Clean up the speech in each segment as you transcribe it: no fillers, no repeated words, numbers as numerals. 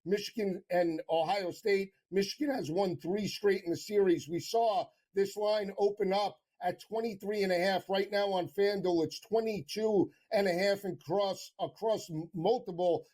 Michigan and Ohio State. Michigan has won 3 straight in the series. We saw this line open up at 23.5. Right now on FanDuel, it's 22.5 across multiple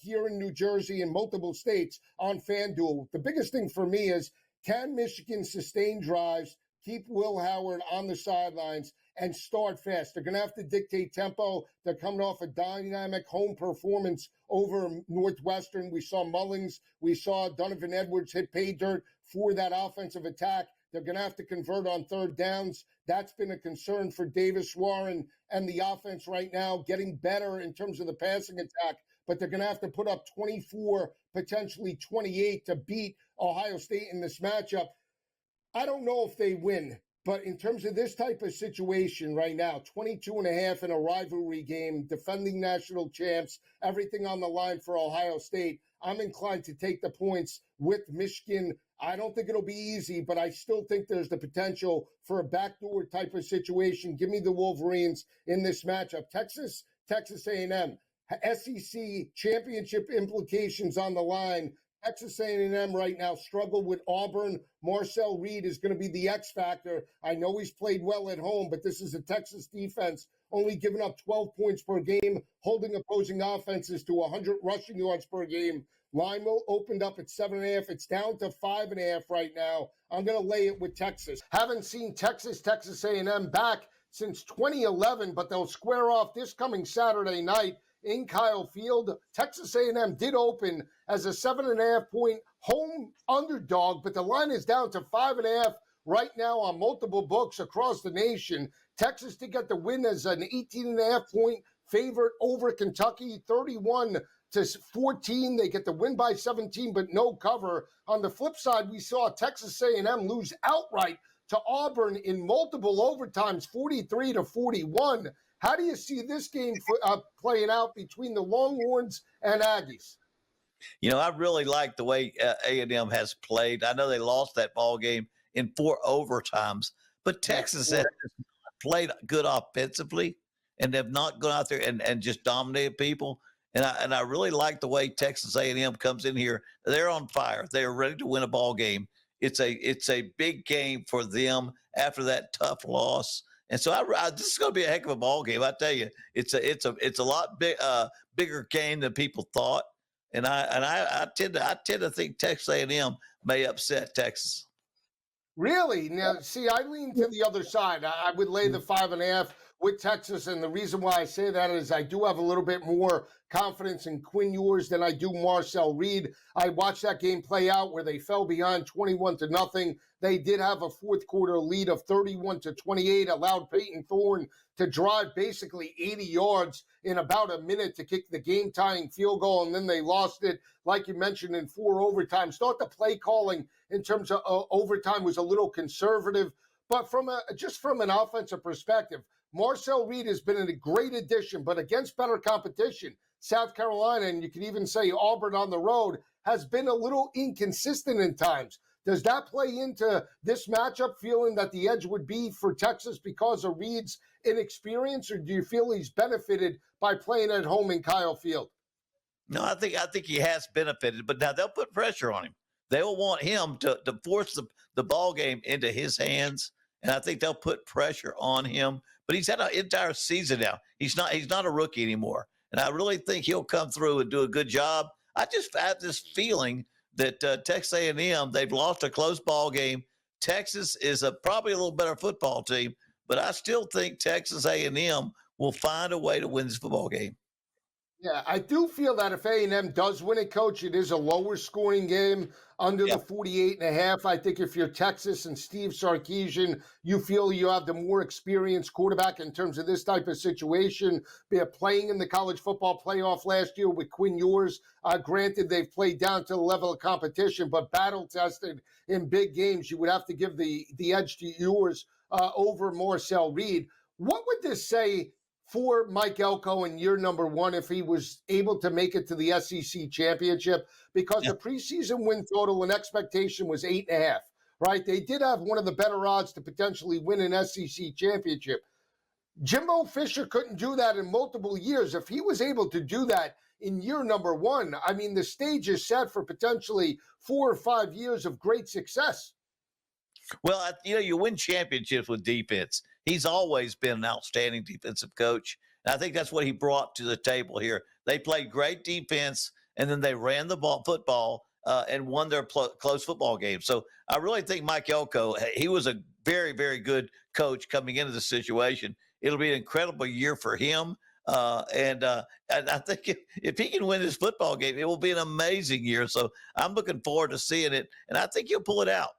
here in New Jersey and multiple states on FanDuel. The biggest thing for me is, can Michigan sustain drives, keep Will Howard on the sidelines, and start fast? They're going to have to dictate tempo. They're coming off a dynamic home performance over Northwestern. We saw Mullings. We saw Donovan Edwards hit pay dirt for that offensive attack. They're going to have to convert on third downs. That's been a concern for Davis Warren and the offense right now, getting better in terms of the passing attack. But they're going to have to put up 24, potentially 28 to beat Ohio State in this matchup. I don't know if they win, but in terms of this type of situation right now, 22.5 in a rivalry game, defending national champs, everything on the line for Ohio State, I'm inclined to take the points with Michigan. I don't think it'll be easy, but I still think there's the potential for a backdoor type of situation. Give me the Wolverines in this matchup. Texas A&M, SEC championship implications on the line. Texas A&M right now struggle with Auburn. Marcel Reed is going to be the X factor. I know he's played well at home, but this is a Texas defense only giving up 12 points per game, holding opposing offenses to 100 rushing yards per game. Line opened up at 7.5. It's down to 5.5 right now. I'm going to lay it with Texas. Haven't seen Texas A&M back since 2011, but they'll square off this coming Saturday night in Kyle Field. Texas A&M did open as a 7.5-point home underdog, but the line is down to 5.5 right now on multiple books across the nation. Texas did get the win as an 18.5-point favorite over Kentucky, 31-14. They get the win by 17, but no cover. On the flip side, we saw Texas A&M lose outright to Auburn in multiple overtimes, 43-41. How do you see this game playing out between the Longhorns and Aggies? You know, I really like the way A&M has played. I know they lost that ball game in 4 overtimes, but Texas has played good offensively and have not gone out there and just dominated people. And I really like the way Texas A&M comes in here. They're on fire. They're ready to win a ball game. It's a big game for them after that tough loss. And so this is going to be a heck of a ball game. I tell you, it's a lot bigger game than people thought. And I tend to think Texas A&M may upset Texas. Really? Now, see, I lean to the other side. I would lay the 5.5 with Texas, and the reason why I say that is I do have a little bit more confidence in Quinn Ewers than I do Marcel Reed. I watched that game play out where they fell behind 21-0. They did have a fourth quarter lead of 31-28, allowed Peyton Thorne to drive basically 80 yards in about a minute to kick the game-tying field goal, and then they lost it, like you mentioned, in 4 overtimes. Thought the play calling in terms of overtime was a little conservative, but from an offensive perspective, Marcel Reed has been a great addition, but against better competition, South Carolina, and you can even say Auburn on the road, has been a little inconsistent in times. Does that play into this matchup, feeling that the edge would be for Texas because of Reed's inexperience, or do you feel he's benefited by playing at home in Kyle Field? No, I think he has benefited, but now they'll put pressure on him. They'll want him to force the ball game into his hands, and I think they'll put pressure on him. But he's had an entire season now. He's not a rookie anymore, and I really think he'll come through and do a good job. I just have this feeling that Texas A&M, they've lost a close ball game. Texas is probably a little better football team, but I still think Texas A&M will find a way to win this football game. Yeah, I do feel that if A&M does win it, Coach, it is a lower scoring game under the 48.5. I think if you're Texas and Steve Sarkisian, you feel you have the more experienced quarterback in terms of this type of situation. They're playing in the college football playoff last year with Quinn Ewers. Granted, they've played down to the level of competition, but battle-tested in big games. You would have to give the edge to Ewers over Marcel Reed. What would this say for Mike Elko and year number 1 if he was able to make it to the SEC championship? Because the preseason win total and expectation was 8.5, right? They did have one of the better odds to potentially win an SEC championship. Jimbo Fisher couldn't do that in multiple years. If he was able to do that in year number one, I mean, the stage is set for potentially 4 or 5 years of great success. Well, you win championships with defense. He's always been an outstanding defensive coach. And I think that's what he brought to the table here. They played great defense, and then they ran the football and won their close football games. So I really think Mike Elko, he was a very, very good coach coming into the situation. It'll be an incredible year for him. And I think if he can win his football game, it will be an amazing year. So I'm looking forward to seeing it, and I think he'll pull it out.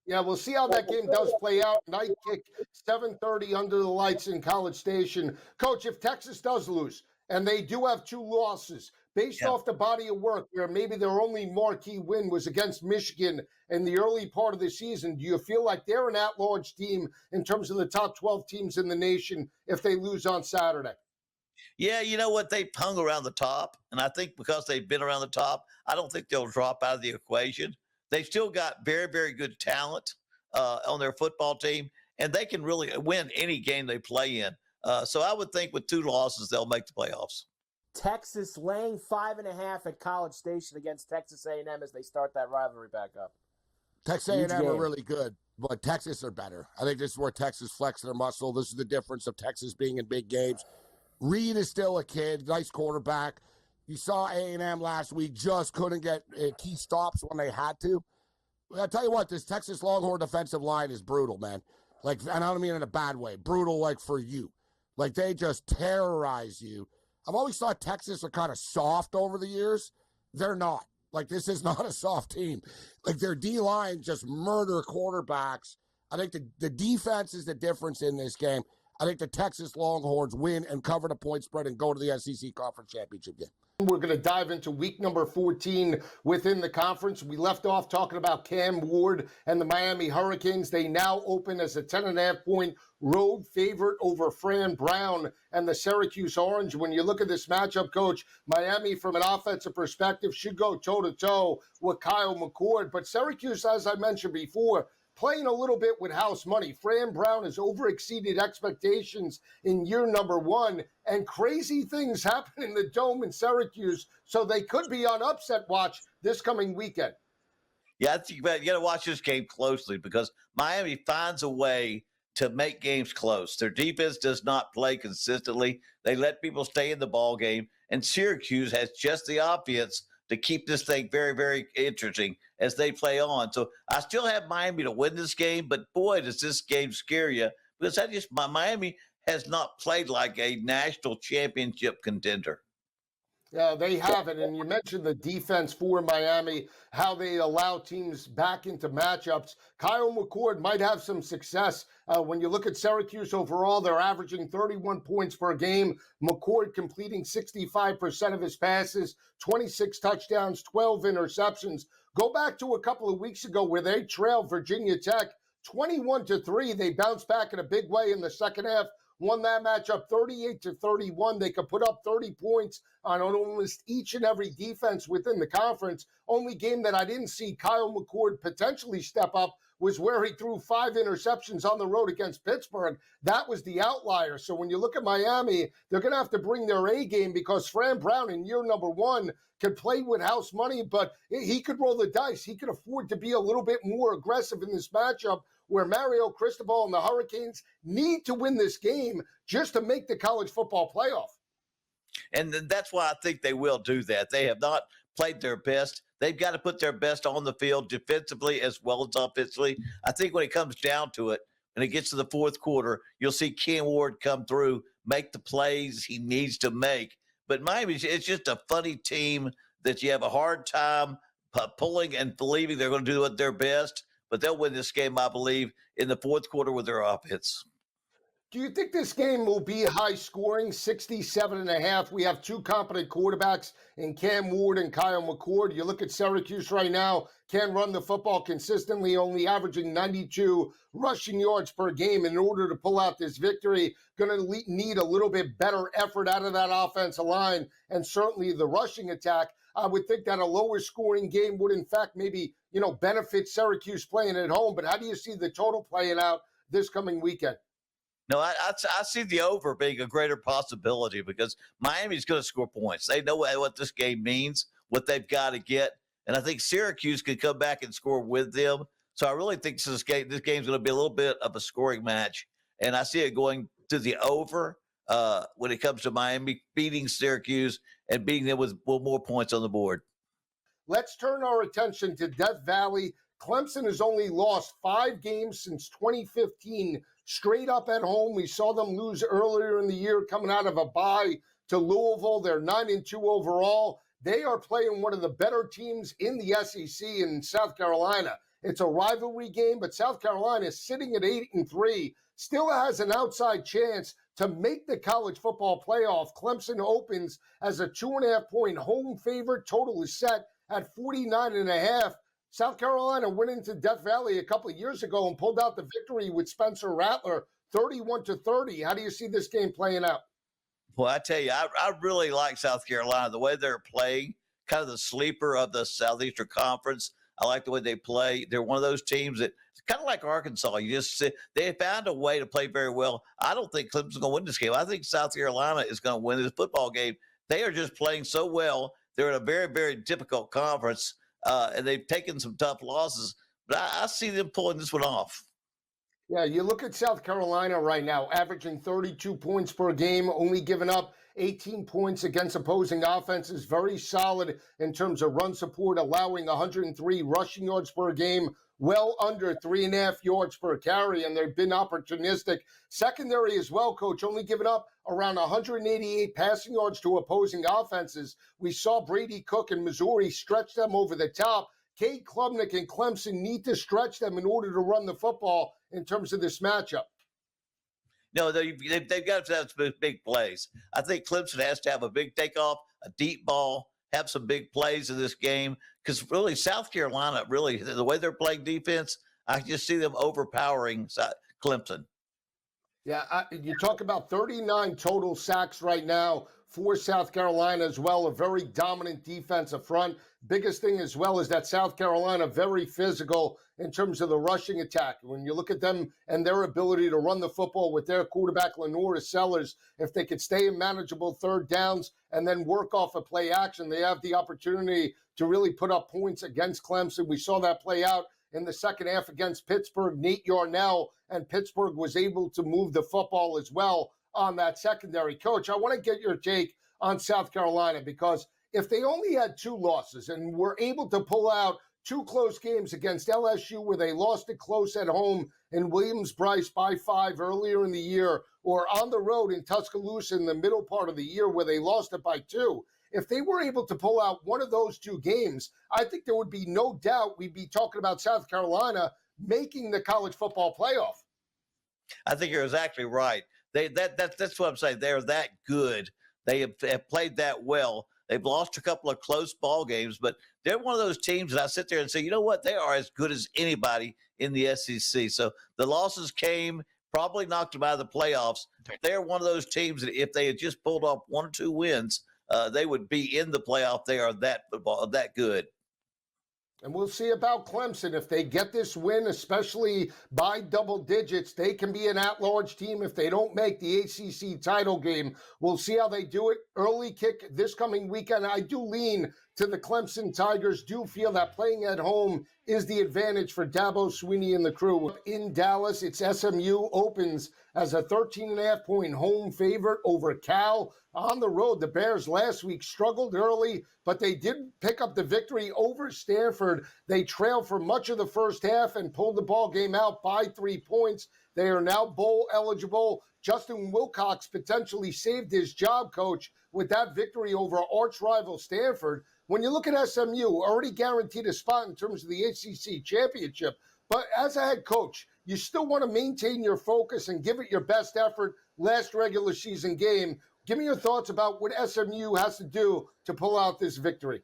Yeah, we'll see how that game does play out. Night kick, 7:30 under the lights in College Station. Coach, if Texas does lose, and they do have 2 losses, based off the body of work where maybe their only marquee win was against Michigan in the early part of the season, do you feel like they're an at-large team in terms of the top 12 teams in the nation if they lose on Saturday? Yeah, you know what? They've hung around the top. And I think because they've been around the top, I don't think they'll drop out of the equation. They've still got very, very good talent on their football team, and they can really win any game they play in. So I would think with 2 losses, they'll make the playoffs. Texas laying 5.5 at College Station against Texas A&M as they start that rivalry back up. Texas A&M are really good, but Texas are better. I think this is where Texas flexed their muscle. This is the difference of Texas being in big games. Reed is still a kid, nice quarterback. You saw A&M last week just couldn't get key stops when they had to. I'll tell you what, this Texas Longhorn defensive line is brutal, man. Like, and I don't mean in a bad way. Brutal, like, for you. Like, they just terrorize you. I've always thought Texas are kind of soft over the years. They're not. Like, this is not a soft team. Like, their D-line just murder quarterbacks. I think the defense is the difference in this game. I think the Texas Longhorns win and cover the point spread and go to the SEC Conference Championship game. We're going to dive into week number 14 within the conference. We left off talking about Cam Ward and the Miami Hurricanes. They now open as a 10.5-point road favorite over Fran Brown and the Syracuse Orange. When you look at this matchup, Coach, Miami from an offensive perspective should go toe-to-toe with Kyle McCord. But Syracuse, as I mentioned before, playing a little bit with house money. Fran Brown has overexceeded expectations in year number 1, and crazy things happen in the Dome in Syracuse, so they could be on upset watch this coming weekend. Yeah, I think you got to watch this game closely because Miami finds a way to make games close. Their defense does not play consistently. They let people stay in the ball game, and Syracuse has just the offense to keep this thing very, very interesting as they play on. So I still have Miami to win this game, but boy, does this game scare you because Miami has not played like a national championship contender. Yeah, they haven't. And you mentioned the defense for Miami, how they allow teams back into matchups. Kyle McCord might have some success. When you look at Syracuse overall, they're averaging 31 points per game. McCord completing 65% of his passes, 26 touchdowns, 12 interceptions. Go back to a couple of weeks ago where they trailed Virginia Tech 21-3. They bounced back in a big way in the second half. Won that matchup 38-31. They could put up 30 points on almost each and every defense within the conference. Only game that I didn't see Kyle McCord potentially step up was where he threw 5 interceptions on the road against Pittsburgh. That was the outlier. So when you look at Miami, they're going to have to bring their A game because Fran Brown in year number 1 could play with house money, but he could roll the dice. He could afford to be a little bit more aggressive in this matchup where Mario Cristobal and the Hurricanes need to win this game just to make the college football playoff. And that's why I think they will do that. They have not played their best. They've got to put their best on the field defensively as well as offensively. I think when it comes down to it, and it gets to the fourth quarter, you'll see Cam Ward come through, make the plays he needs to make. But Miami, it's just a funny team that you have a hard time pulling and believing they're going to do their best. But they'll win this game, I believe, in the fourth quarter with their offense. Do you think this game will be high scoring, 67.5? We have 2 competent quarterbacks in Cam Ward and Kyle McCord. You look at Syracuse right now, can run the football consistently, only averaging 92 rushing yards per game. In order to pull out this victory, going to need a little bit better effort out of that offensive line and certainly the rushing attack. I would think that a lower scoring game would, in fact, maybe, benefit Syracuse playing at home. But how do you see the total playing out this coming weekend? No, I see the over being a greater possibility because Miami's going to score points. They know what this game means, what they've got to get, and I think Syracuse could come back and score with them. So I really think this game's going to be a little bit of a scoring match, and I see it going to the over when it comes to Miami beating Syracuse and beating them with more points on the board. Let's turn our attention to Death Valley. Clemson has only lost 5 games since 2015, straight up at home. We saw them lose earlier in the year coming out of a bye to Louisville. They're 9-2 overall. They are playing one of the better teams in the SEC in South Carolina. It's a rivalry game, but South Carolina is sitting at 8-3, still has an outside chance to make the college football playoff. Clemson opens as a 2.5-point home favorite. Total is set at 49.5. South Carolina went into Death Valley a couple of years ago and pulled out the victory with Spencer Rattler, 31-30. How do you see this game playing out? Well, I tell you, I really like South Carolina, the way they're playing, kind of the sleeper of the Southeastern Conference. I like the way they play. They're one of those teams that it's kind of like Arkansas. You just they found a way to play very well. I don't think Clemson's going to win this game. I think South Carolina is going to win this football game. They are just playing so well. They're in a very, very difficult conference, and they've taken some tough losses. But I see them pulling this one off. Yeah, you look at South Carolina right now, averaging 32 points per game, only giving up 18 points against opposing offenses. Very solid in terms of run support, allowing 103 rushing yards per game, well under 3.5 yards per carry, and they've been opportunistic. Secondary as well, Coach, only giving up around 188 passing yards to opposing offenses. We saw Brady Cook and Missouri stretch them over the top. Cade Klubnik and Clemson need to stretch them in order to run the football in terms of this matchup. No, they've got to have some big plays. I think Clemson has to have a big takeoff, a deep ball, have some big plays in this game because really South Carolina, really, the way they're playing defense, I just see them overpowering Clemson. Yeah, you talk about 39 total sacks right now for South Carolina as well, a very dominant defensive front. Biggest thing as well is that South Carolina very physical in terms of the rushing attack. When you look at them and their ability to run the football with their quarterback, Lenora Sellers, if they could stay in manageable third downs and then work off of play action, they have the opportunity to really put up points against Clemson. We saw that play out in the second half against Pittsburgh. Nate Yarnell and Pittsburgh was able to move the football as well on that secondary. Coach, I want to get your take on South Carolina because if they only had 2 losses and were able to pull out 2 close games against LSU where they lost it close at home in Williams-Brice by 5 earlier in the year, or on the road in Tuscaloosa in the middle part of the year where they lost it by 2, if they were able to pull out one of those 2 games, I think there would be no doubt we'd be talking about South Carolina making the college football playoff. I think you're exactly right. That's what I'm saying. They're that good. They have played that well. They've lost a couple of close ball games, but they're one of those teams that I sit there and say, you know what? They are as good as anybody in the SEC. So the losses came, probably knocked them out of the playoffs. They're one of those teams that if they had just pulled off 1 or 2 wins, they would be in the playoff. They are that good. And we'll see about Clemson. If they get this win, especially by double digits, they can be an at-large team if they don't make the ACC title game. We'll see how they do it. Early kick this coming weekend. I do lean to the Clemson Tigers. Do feel that playing at home is the advantage for Dabo Swinney and the crew. In Dallas, it's SMU opens as a 13.5-point home favorite over Cal. On the road, the Bears last week struggled early, but they did pick up the victory over Stanford. They trailed for much of the first half and pulled the ball game out by 3 points. They are now bowl eligible. Justin Wilcox potentially saved his job, Coach, with that victory over arch rival Stanford. When you look at SMU, already guaranteed a spot in terms of the ACC championship. But as a head coach, you still want to maintain your focus and give it your best effort last regular season game. Give me your thoughts about what SMU has to do to pull out this victory.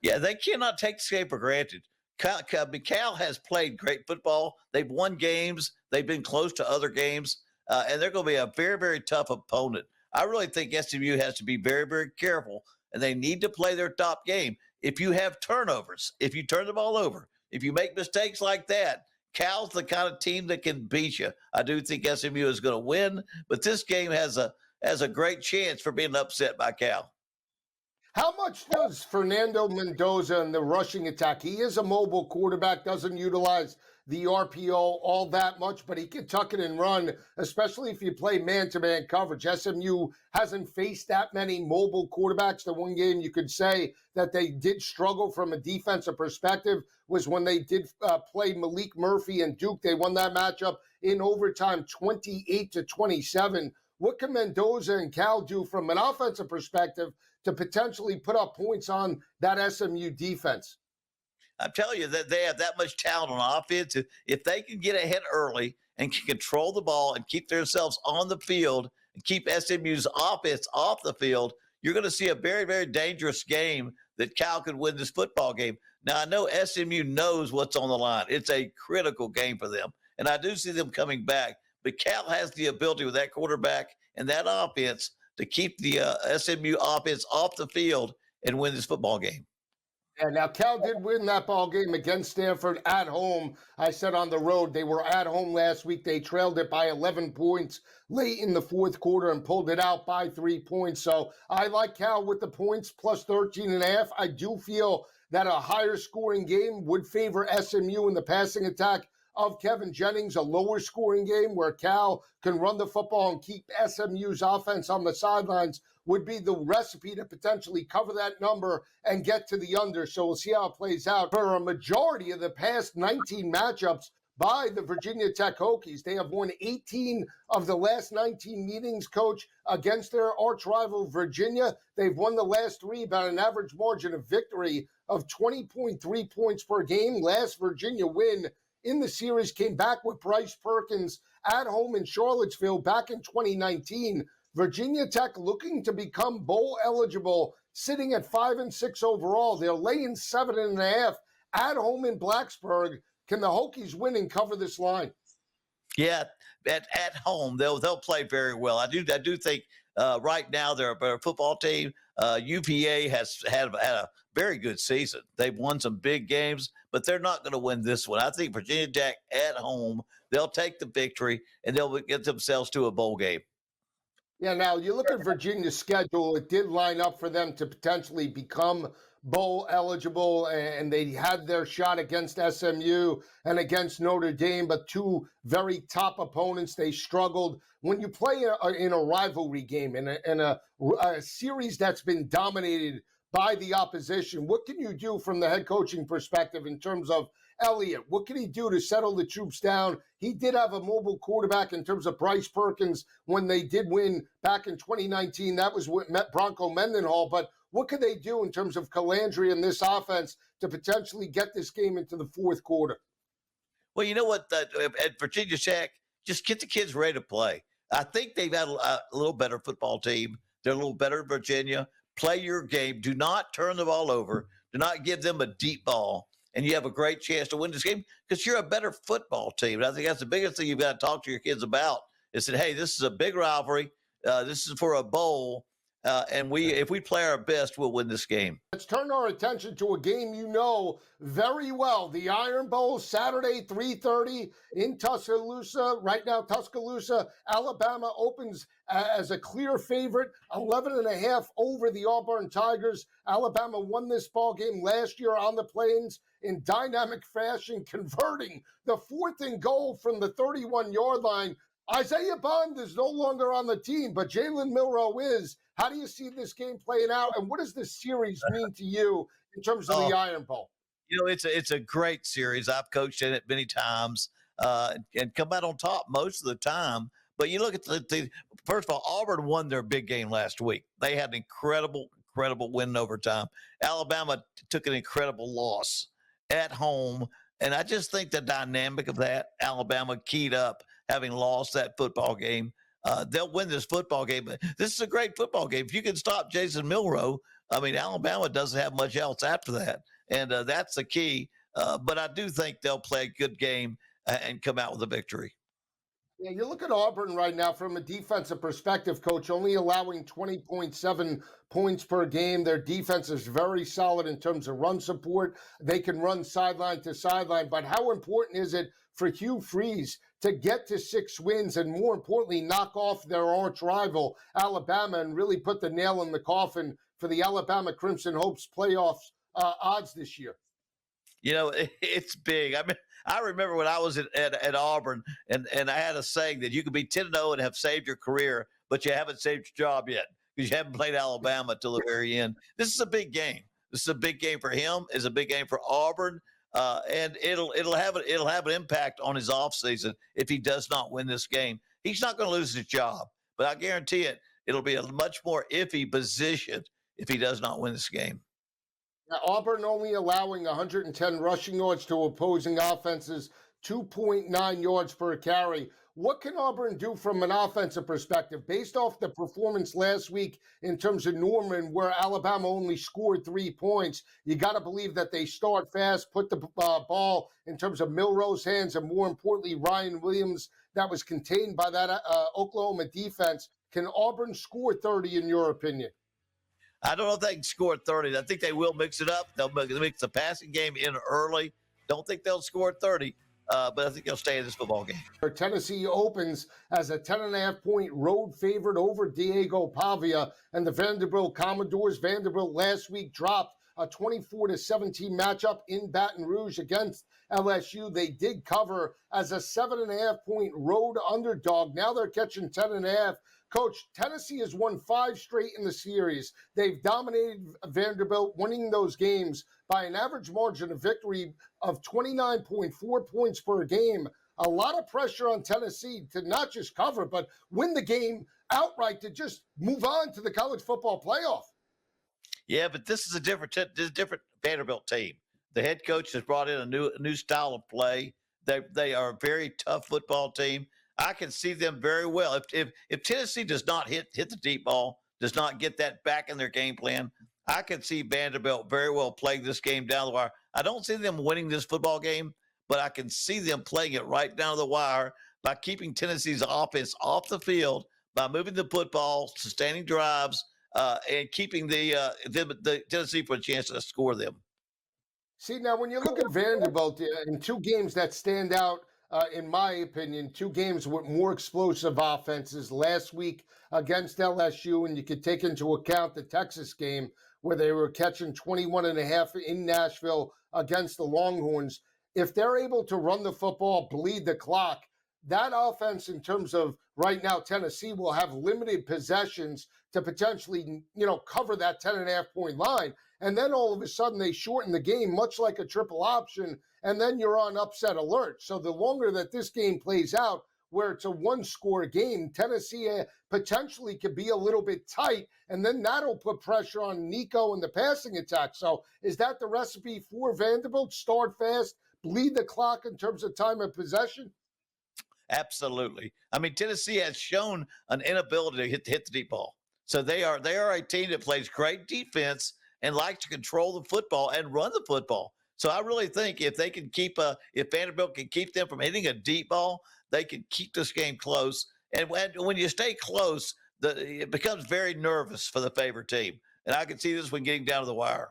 Yeah, they cannot take this game for granted. Cal has played great football. They've won games. They've been close to other games, and they're going to be a very, very tough opponent. I really think SMU has to be very, very careful, and they need to play their top game. If you have turnovers, if you turn the ball over, if you make mistakes like that, Cal's the kind of team that can beat you. I do think SMU is going to win, but this game has a great chance for being upset by Cal. How much does Fernando Mendoza in the rushing attack? He is a mobile quarterback, doesn't utilize the RPO all that much, but he can tuck it and run, especially if you play man-to-man coverage. SMU hasn't faced that many mobile quarterbacks. The one game you could say that they did struggle from a defensive perspective was when they did play Malik Murphy and Duke. They won that matchup in overtime 28-27. What can Mendoza and Cal do from an offensive perspective to potentially put up points on that SMU defense? I'm telling you that they have that much talent on offense. If they can get ahead early and can control the ball and keep themselves on the field and keep SMU's offense off the field, you're going to see a very, very dangerous game that Cal could win this football game. Now, I know SMU knows what's on the line. It's a critical game for them, and I do see them coming back. But Cal has the ability with that quarterback and that offense to keep the SMU offense off the field and win this football game. Yeah, now Cal did win that ball game against Stanford at home. I said on the road, they were at home last week. They trailed it by 11 points late in the fourth quarter and pulled it out by 3 points. So I like Cal with the points plus 13.5. I do feel that a higher scoring game would favor SMU in the passing attack of Kevin Jennings, a lower scoring game where Cal can run the football and keep SMU's offense on the sidelines would be the recipe to potentially cover that number and get to the under. So we'll see how it plays out. For a majority of the past 19 matchups by the Virginia Tech Hokies, they have won 18 of the last 19 meetings, Coach, against their arch rival Virginia. They've won the last 3 about an average margin of victory of 20.3 points per game. Last Virginia win in the series came back with Bryce Perkins at home in Charlottesville back in 2019. Virginia Tech looking to become bowl eligible, sitting at 5-6 overall. They're laying 7.5 at home in Blacksburg. Can the Hokies win and cover this line? Yeah, at home they'll play very well. I do think right now they're a better football team. UVA has had a very good season. They've won some big games, but they're not going to win this one. I think Virginia Tech at home, they'll take the victory and they'll get themselves to a bowl game. Yeah, now you look at Virginia's schedule, it did line up for them to potentially become bowl eligible, and they had their shot against SMU and against Notre Dame, but 2 very top opponents. They struggled. When you play in a rivalry game, in a series that's been dominated by the opposition, what can you do from the head coaching perspective in terms of Elliott? What can he do to settle the troops down? He did have a mobile quarterback in terms of Bryce Perkins when they did win back in 2019. That was with Bronco Mendenhall. But what could they do in terms of Calandria and this offense to potentially get this game into the fourth quarter? Well, you know what? At Virginia Tech, just get the kids ready to play. I think they've got a little better football team. They're a little better in Virginia. Play your game. Do not turn the ball over. Do not give them a deep ball. And you have a great chance to win this game because you're a better football team. And I think that's the biggest thing you've got to talk to your kids about is that, hey, this is a big rivalry. This is for a bowl. And if we play our best, we'll win this game. Let's turn our attention to a game you know very well. The Iron Bowl, Saturday, 3:30 in Tuscaloosa. Right now, Tuscaloosa, Alabama opens as a clear favorite, 11.5 over the Auburn Tigers. Alabama won this ball game last year on the Plains in dynamic fashion, converting the 4th and goal from the 31-yard line. Isaiah Bond is no longer on the team, but Jalen Milroe is. How do you see this game playing out, and what does this series mean to you in terms of the Iron Bowl? You know, it's a great series. I've coached in it many times and come out on top most of the time. But you look at first of all, Auburn won their big game last week. They had an incredible win in overtime. Alabama took an incredible loss at home. And I just think the dynamic of that, Alabama keyed up, having lost that football game. They'll win this football game. This is a great football game. If you can stop Jason Milroe, I mean, Alabama doesn't have much else after that. And that's the key. But I do think they'll play a good game and come out with a victory. Yeah, you look at Auburn right now from a defensive perspective, Coach, only allowing 20.7 points per game. Their defense is very solid in terms of run support. They can run sideline to sideline. But how important is it for Hugh Freeze to get to 6 wins and, more importantly, knock off their arch rival, Alabama, and really put the nail in the coffin for the Alabama Crimson Hope's playoffs odds this year? You know, it's big. I mean, I remember when I was at Auburn, and I had a saying that you could be 10-0 and have saved your career, but you haven't saved your job yet because you haven't played Alabama till the very end. This is a big game. This is a big game for him. It's a big game for Auburn, and it'll have an impact on his offseason if he does not win this game. He's not going to lose his job, but I guarantee it'll be a much more iffy position if he does not win this game. Now, Auburn only allowing 110 rushing yards to opposing offenses, 2.9 yards per carry. What can Auburn do from an offensive perspective based off the performance last week in terms of Norman, where Alabama only scored 3 points? You got to believe that they start fast, put the ball in terms of Milroe's hands, and more importantly, Ryan Williams, that was contained by that Oklahoma defense. Can Auburn score 30 in your opinion? I don't know if they can score 30. I think they will mix it up. They'll mix the passing game in early. Don't think they'll score 30, but I think they'll stay in this football game. Tennessee opens as a 10.5-point road favorite over Diego Pavia and the Vanderbilt Commodores. Vanderbilt last week dropped a 24-17 matchup in Baton Rouge against LSU. They did cover as a 7.5-point road underdog. Now they're catching 10.5. Coach, Tennessee has won 5 straight in the series. They've dominated Vanderbilt, winning those games by an average margin of victory of 29.4 points per game. A lot of pressure on Tennessee to not just cover, but win the game outright to just move on to the college football playoff. Yeah, but this is a different Vanderbilt team. The head coach has brought in a new style of play. They are a very tough football team. I can see them very well. If Tennessee does not hit the deep ball, does not get that back in their game plan, I can see Vanderbilt very well playing this game down the wire. I don't see them winning this football game, but I can see them playing it right down the wire by keeping Tennessee's offense off the field, by moving the football, sustaining drives, and keeping the Tennessee for a chance to score them. See, now when you look at Vanderbilt in 2 games that stand out, in my opinion, 2 games with more explosive offenses last week against LSU, and you could take into account the Texas game where they were catching 21.5 in Nashville against the Longhorns. If they're able to run the football, bleed the clock, that offense in terms of right now, Tennessee will have limited possessions to potentially, cover that 10.5-point line. And then all of a sudden they shorten the game, much like a triple option, and then you're on upset alert. So the longer that this game plays out, where it's a 1-score game, Tennessee potentially could be a little bit tight, and then that'll put pressure on Nico and the passing attack. So is that the recipe for Vanderbilt? Start fast, bleed the clock in terms of time of possession? Absolutely. I mean, Tennessee has shown an inability to hit the deep ball. So they are a team that plays great defense and likes to control the football and run the football. So I really think if they can if Vanderbilt can keep them from hitting a deep ball, they can keep this game close. And when you stay close, it becomes very nervous for the favored team. And I can see this one getting down to the wire.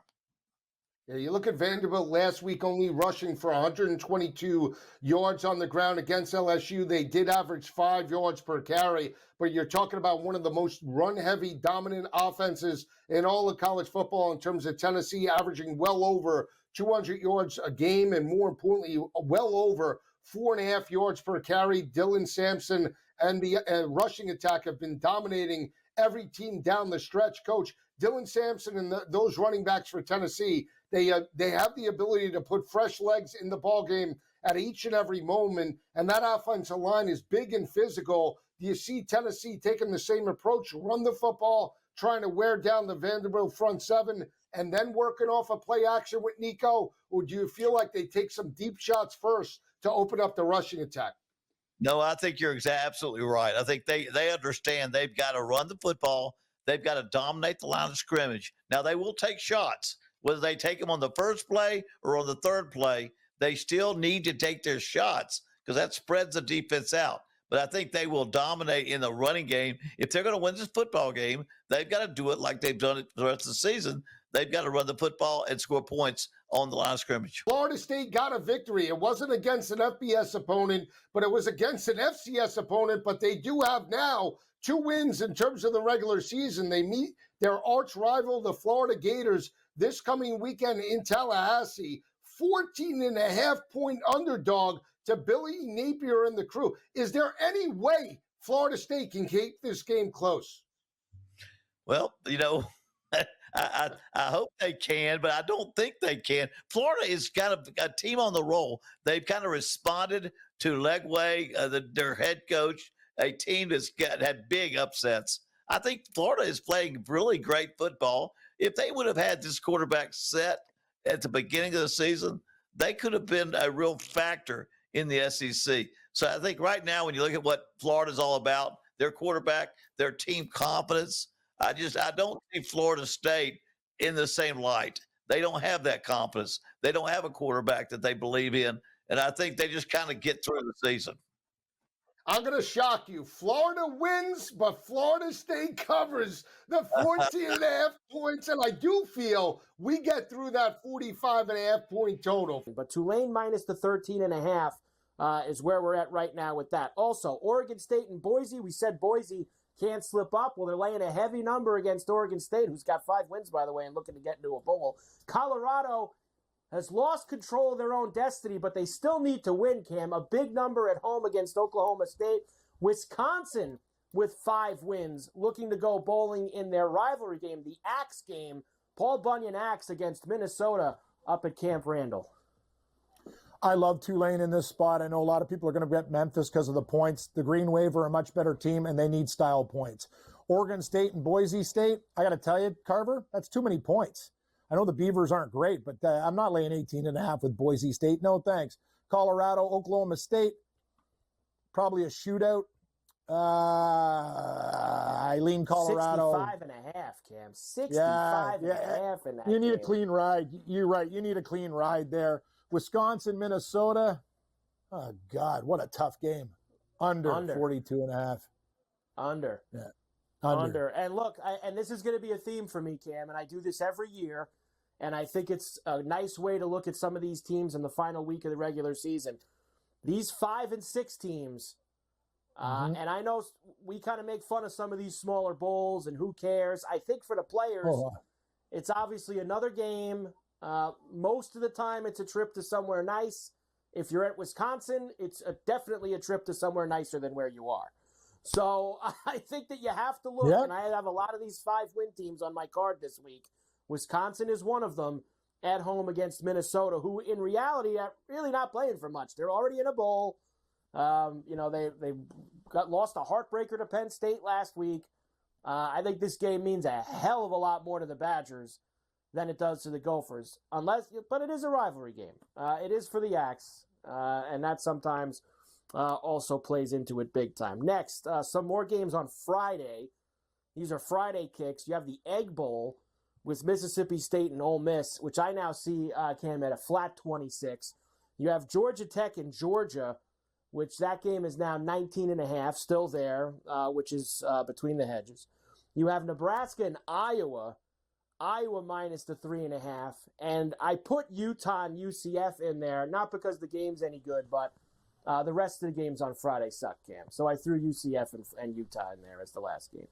Yeah, you look at Vanderbilt last week only rushing for 122 yards on the ground against LSU. They did average 5 yards per carry, but you're talking about one of the most run-heavy, dominant offenses in all of college football in terms of Tennessee, averaging well over 200 yards a game, and more importantly, well over 4.5 yards per carry. Dylan Sampson and the rushing attack have been dominating every team down the stretch. Coach, Dylan Sampson and those running backs for Tennessee, they have the ability to put fresh legs in the ballgame at each and every moment, and that offensive line is big and physical. Do you see Tennessee taking the same approach, run the football, trying to wear down the Vanderbilt front seven, and then working off a play action with Nico? Or do you feel like they take some deep shots first to open up the rushing attack? No, I think you're absolutely right. I think they understand they've got to run the football. They've got to dominate the line of scrimmage. Now, they will take shots. Whether they take them on the first play or on the third play, they still need to take their shots because that spreads the defense out. but I think they will dominate in the running game. If they're going to win this football game, they've got to do it like they've done it the rest of the season. They've got to run the football and score points on the line of scrimmage. Florida State got a victory. It wasn't against an FBS opponent, but it was against an FCS opponent. But they do have now 2 wins in terms of the regular season. They meet their arch rival, the Florida Gators, this coming weekend in Tallahassee. 14.5-point underdog to Billy Napier and the crew. Is there any way Florida State can keep this game close? Well, I hope they can, but I don't think they can. Florida is kind of a team on the roll. They've kind of responded to Legway, their head coach, a team that's had big upsets. I think Florida is playing really great football. If they would have had this quarterback set at the beginning of the season, they could have been a real factor in the SEC. So I think right now, when you look at what Florida's all about, their quarterback, their team confidence, I don't see Florida State in the same light. They don't have that confidence. They don't have a quarterback that they believe in. And I think they just kind of get through the season. I'm going to shock you. Florida wins, but Florida State covers the 14.5 points. And I do feel we get through that 45.5-point total. But Tulane minus the 13.5 is where we're at right now with that. Also, Oregon State and Boise. We said Boise can't slip up. Well, they're laying a heavy number against Oregon State, who's got 5 wins, by the way, and looking to get into a bowl. Colorado has lost control of their own destiny, but they still need to win, Cam. A big number at home against Oklahoma State. Wisconsin with 5 wins, looking to go bowling in their rivalry game, the Axe game. Paul Bunyan Axe against Minnesota up at Camp Randall. I love Tulane in this spot. I know a lot of people are going to bet Memphis because of the points. The Green Wave are a much better team, and they need style points. Oregon State and Boise State, I got to tell you, Carver, that's too many points. I know the Beavers aren't great, but I'm not laying 18.5 with Boise State. No, thanks. Colorado, Oklahoma State, probably a shootout. I lean Colorado. 65.5, Cam. 65.5 in that You need game. a clean ride. You're right. You need a clean ride there. Wisconsin, Minnesota. Oh, God, what a tough game. Under. 42.5. Under. Yeah. Under. And look, and this is going to be a theme for me, Cam, and I do this every year, and I think it's a nice way to look at some of these teams in the final week of the regular season. These 5 and 6 teams, and I know we kind of make fun of some of these smaller bowls, and who cares? I think for the players, it's obviously another game. Most of the time, it's a trip to somewhere nice. If you're at Wisconsin, it's definitely a trip to somewhere nicer than where you are. So I think that you have to look, and I have a lot of these 5-win teams on my card this week. Wisconsin is one of them at home against Minnesota, who in reality are really not playing for much. They're already in a bowl. They lost a heartbreaker to Penn State last week. I think this game means a hell of a lot more to the Badgers than it does to the Gophers. But it is a rivalry game. It is for the Axe, and that sometimes also plays into it big time. Next, some more games on Friday. These are Friday kicks. You have the Egg Bowl with Mississippi State and Ole Miss, which I now see, Cam, at a flat 26. You have Georgia Tech and Georgia, which that game is now 19.5, still there, which is between the hedges. You have Nebraska and Iowa minus the 3.5. And I put Utah and UCF in there, not because the game's any good, but the rest of the games on Friday suck, Cam. So I threw UCF and Utah in there as the last game.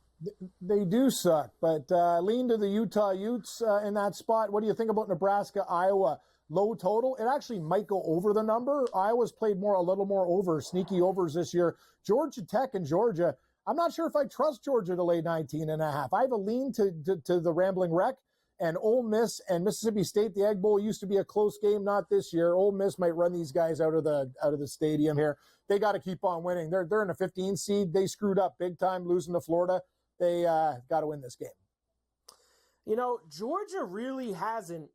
They do suck, but lean to the Utah Utes in that spot. What do you think about Nebraska, Iowa? Low total. It actually might go over the number. Iowa's played a little more over, sneaky overs this year. Georgia Tech and Georgia, I'm not sure if I trust Georgia to lay 19.5. I have a lean to the Rambling Wreck. And Ole Miss and Mississippi State, the Egg Bowl used to be a close game, not this year. Ole Miss might run these guys out of the stadium here. They got to keep on winning. They're in a 15 seed. They screwed up big time losing to Florida. They got to win this game. Georgia really hasn't,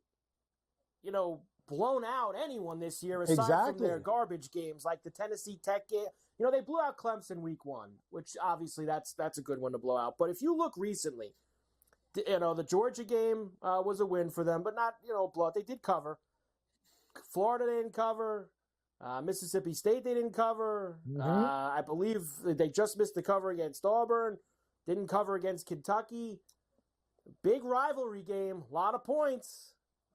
blown out anyone this year aside from their garbage games like the Tennessee Tech game. They blew out Clemson week 1, which obviously that's a good one to blow out. But if you look recently, the Georgia game was a win for them, but not, blowout. They did cover. Florida didn't cover. Mississippi State, they didn't cover. Mm-hmm. I believe they just missed the cover against Auburn. Didn't cover against Kentucky. Big rivalry game. A lot of points.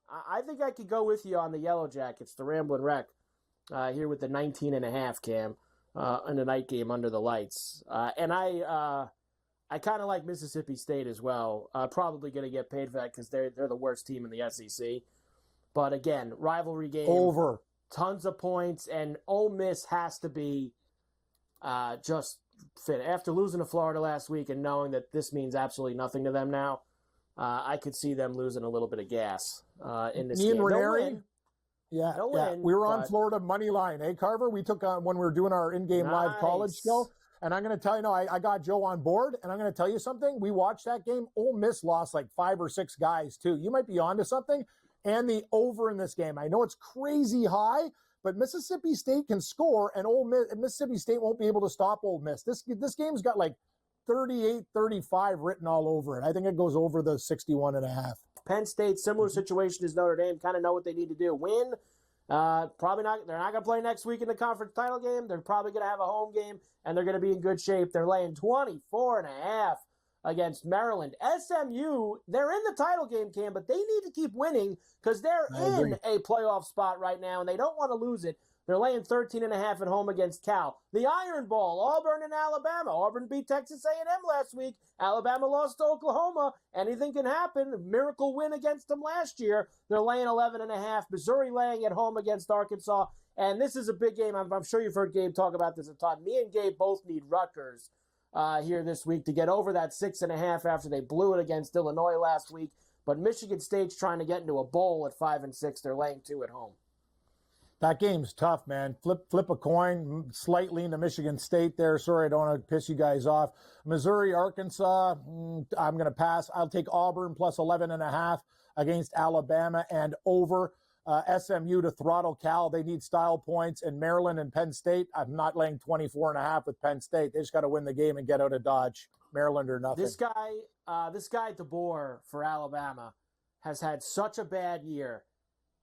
I think I could go with you on the Yellow Jackets, the Ramblin' Wreck, here with the 19.5, Cam, in the night game under the lights. And I kind of like Mississippi State as well. Probably going to get paid for that because they're the worst team in the SEC. But again, rivalry game. Over. Tons of points, and Ole Miss has to be just fit. After losing to Florida last week and knowing that this means absolutely nothing to them now, I could see them losing a little bit of gas in this game. Ranieri? Yeah. We were on Florida money line, Carver? We took on when we were doing our in-game live college show. And I'm going to tell you, I got Joe on board, and I'm going to tell you something. We watched that game. Ole Miss lost like 5 or 6 guys, too. You might be onto something. And the over in this game. I know it's crazy high, but Mississippi State can score, and Mississippi State won't be able to stop Ole Miss. This game's got like 38-35 written all over it. I think it goes over the 61.5. Penn State, similar situation as Notre Dame, kind of know what they need to do. Win. Probably not. They're not going to play next week in the conference title game. They're probably going to have a home game, and they're going to be in good shape. They're laying 24.5 against Maryland. SMU, they're in the title game, Cam, but they need to keep winning because they're in a playoff spot right now, and they don't want to lose it. They're laying 13.5 at home against Cal. The Iron Bowl, Auburn and Alabama. Auburn beat Texas A&M last week. Alabama lost to Oklahoma. Anything can happen. Miracle win against them last year. They're laying 11.5. Missouri laying at home against Arkansas. And this is a big game. I'm sure you've heard Gabe talk about this a ton. Me and Gabe both need Rutgers here this week to get over that 6.5 after they blew it against Illinois last week. But Michigan State's trying to get into a bowl at 5-6. They're laying 2 at home. That game's tough, man. Flip a coin, slightly into Michigan State there. Sorry, I don't want to piss you guys off. Missouri, Arkansas, I'm going to pass. I'll take Auburn plus 11.5 against Alabama and over. SMU to throttle Cal. They need style points. And Maryland and Penn State, I'm not laying 24.5 with Penn State. They just got to win the game and get out of Dodge. Maryland or nothing. This guy DeBoer for Alabama has had such a bad year.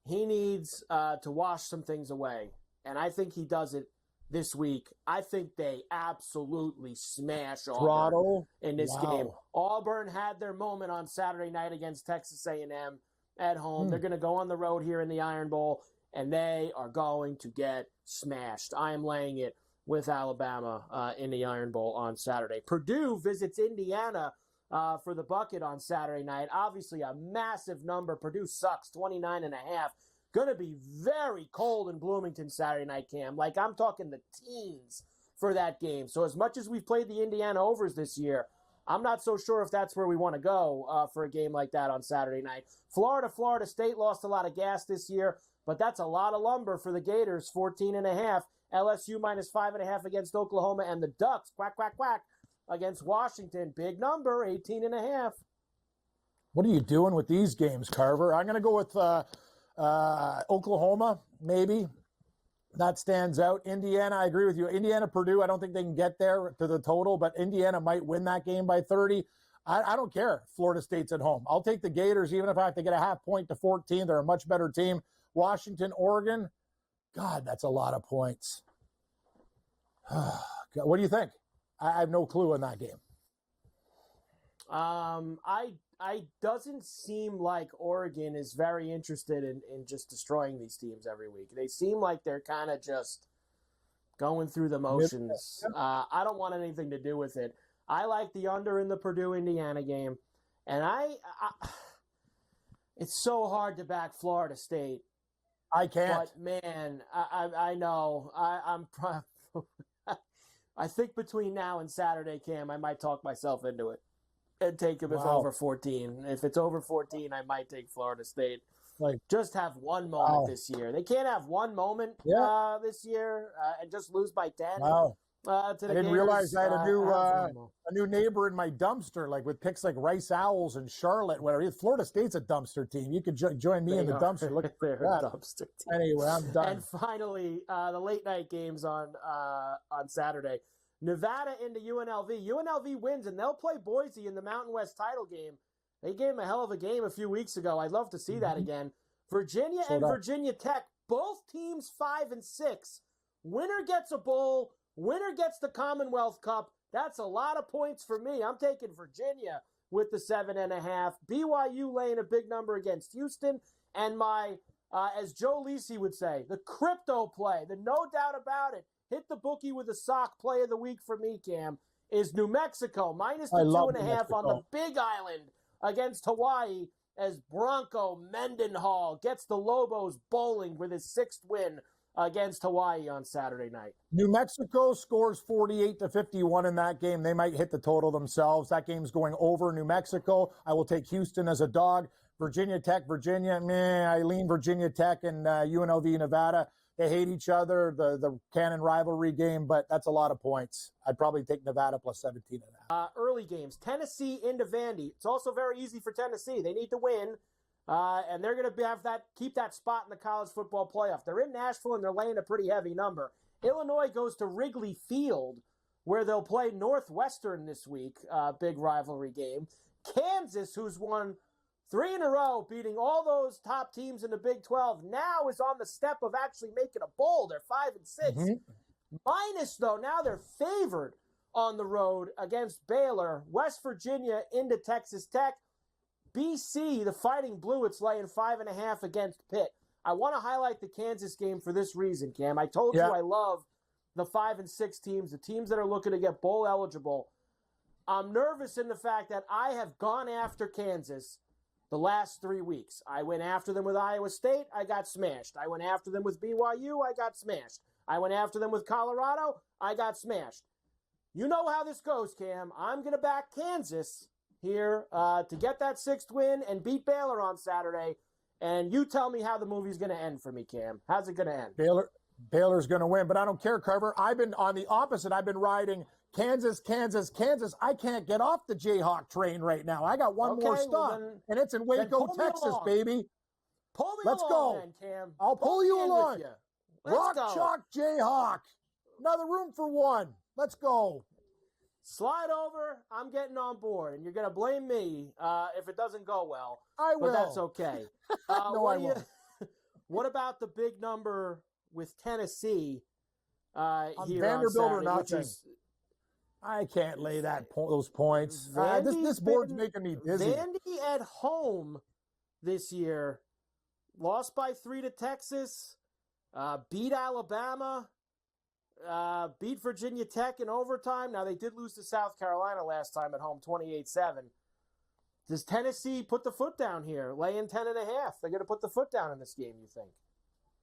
He needs to wash some things away, and I think he does it this week. I think they absolutely smash Auburn in this game. Auburn had their moment on Saturday night against Texas A&M at home. They're going to go on the road here in the Iron Bowl, and they are going to get smashed. I am laying it with Alabama in the Iron Bowl on Saturday. Purdue visits Indiana for the bucket on Saturday night. Obviously a massive number. Purdue sucks, 29.5. Going to be very cold in Bloomington Saturday night, Cam. Like, I'm talking the teens for that game. So as much as we've played the Indiana overs this year, I'm not so sure if that's where we want to go for a game like that on Saturday night. Florida State lost a lot of gas this year, but that's a lot of lumber for the Gators, 14.5. LSU minus 5.5 against Oklahoma, and the Ducks, quack, quack, quack, against Washington. Big number, 18.5. What are you doing with these games, Carver? I'm going to go with Oklahoma, maybe. That stands out. Indiana, I agree with you. Indiana, Purdue, I don't think they can get there to the total, but Indiana might win that game by 30. I don't care. Florida State's at home. I'll take the Gators, even if I have to get a half point to 14. They're a much better team. Washington, Oregon, God, that's a lot of points. What do you think? I have no clue in that game. I doesn't seem like Oregon is very interested in just destroying these teams every week. They seem like they're kind of just going through the motions. I don't want anything to do with it. I like the under in the Purdue-Indiana game. And it's so hard to back Florida State. I can't. But, man, I know. I think between now and Saturday, Cam, I might talk myself into it and take them if over 14. If it's over 14, I might take Florida State. Just have one moment this year. They can't have one moment this year and just lose by 10. Wow. I didn't realize I had a new neighbor in my dumpster, like with picks like Rice Owls and Charlotte, whatever. Florida State's a dumpster team. You could join me in the dumpster. Look at that. Dumpster team. Anyway, I'm done. And finally, the late night games on Saturday. Nevada into UNLV. UNLV wins, and they'll play Boise in the Mountain West title game. They gave them a hell of a game a few weeks ago. I'd love to see that again. Virginia and Virginia Tech, Both teams 5-6. Winner gets a bowl. Winner gets the Commonwealth Cup. That's a lot of points for me. I'm taking Virginia with the 7.5. BYU laying a big number against Houston. And my, as Joe Lisi would say, the crypto play, the no doubt about it, hit the bookie with a sock play of the week for me, Cam, is New Mexico minus the 2.5 on the Big Island against Hawaii as Bronco Mendenhall gets the Lobos bowling with his 6th win against Hawaii on Saturday night. New Mexico scores 48-51 in that game. They might hit the total themselves. That game's going over New Mexico. I will take Houston as a dog. Virginia Tech, Virginia, I lean Virginia Tech and UNLV, Nevada. They hate each other, the Cannon rivalry game, but that's a lot of points. I'd probably take Nevada plus 17.5. Early games, Tennessee into Vandy. It's also very easy for Tennessee. They need to win, and they're going to keep that spot in the college football playoff. They're in Nashville, and they're laying a pretty heavy number. Illinois goes to Wrigley Field, where they'll play Northwestern this week, big rivalry game. Kansas, who's won 3 in a row, beating all those top teams in the Big 12, now is on the step of actually making a bowl. They're 5-6. Mm-hmm. Minus, though, now they're favored on the road against Baylor. West Virginia into Texas Tech. BC, the Fighting Blue, it's laying 5.5 against Pitt. I want to highlight the Kansas game for this reason, Cam. I told you I love the 5-6 teams, the teams that are looking to get bowl eligible. I'm nervous in the fact that I have gone after Kansas the last 3 weeks. I went after them with Iowa State. I got smashed. I went after them with BYU. I got smashed. I went after them with Colorado. I got smashed. You know how this goes, Cam. I'm going to back Kansas here to get that 6th win and beat Baylor on Saturday. And you tell me how the movie's going to end for me, Cam. How's it going to end? Baylor's going to win, but I don't care, Carver. I've been on the opposite. I've been riding Kansas. I can't get off the Jayhawk train right now. I got one more stop, and it's in Waco, Texas, baby. Pull me Let's along, go. then, Cam. I'll pull you along. Rock, go. chalk, Jayhawk. Another room for one. Let's go. Slide over. I'm getting on board, and you're going to blame me if it doesn't go well. I will. But that's okay. No, I won't. What about the big number with Tennessee here Vanderbilt on Saturday, or nothing? I can't lay those points. This board's making me dizzy. Vandy at home this year lost by 3 to Texas, beat Alabama, beat Virginia Tech in overtime. Now, they did lose to South Carolina last time at home, 28-7. Does Tennessee put the foot down here, lay in 10.5? They're going to put the foot down in this game, you think?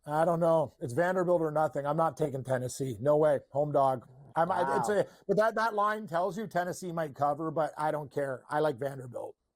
I don't know. It's Vanderbilt or nothing. I'm not taking Tennessee. No way. Home dog. Wow. But that line tells you Tennessee might cover, but I don't care. I like Vanderbilt.